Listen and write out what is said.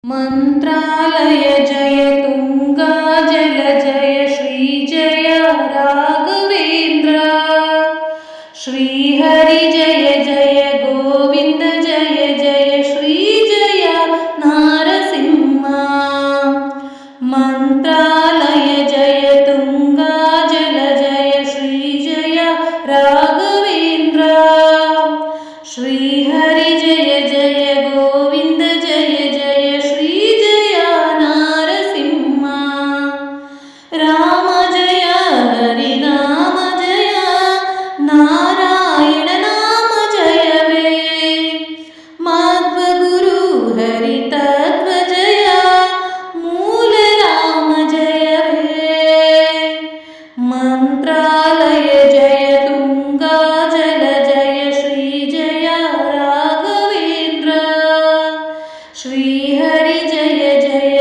ಮಂತ್ರಾಲಯ ಜಯ ತುಂಗಾ ಜಲ ಜಯ ಶ್ರೀ ಜಯ ರಾಘವೇಂದ್ರ ಶ್ರೀಹರಿ ಜಯ ಜಯ ಗೋವಿಂದ ಜಯ ಜಯ ಶ್ರೀ ಜಯ ನಾರಸಿಂಹ ಮಂತ್ರಾಲಯ ಜಯ ತುಂಗಾ ಜಲ ಜಯ ಶ್ರೀ ಜಯ ರಾಘವೇಂದ್ರ ಶ್ರೀಹರಿ ಜಯ ಜಯ ಗೋವಿಂದ ಜಯ ಜಯ ಶ್ರೀ ಜಯ ನಾರಸಿಂಹ ರಾಮ ಜಯ ಹರಿ ನಾಮ ಜಯ ನಾರಾಯಣ ನಾಮ ಜಯವೇ ಮಧ್ವಗುರು ಹರಿ ತತ್ವ ಜಯ ಮೂಲ ರಾಮ ಜಯವೇ ಮಂತ್ರಾಲಯ ಜಯ ತುಂಗಾ ಜಲ ಜಯ ಶ್ರೀ ಜಯ ರಾಘವೇಂದ್ರ ಶ್ರೀಹರಿ ಜಯ ಜಯ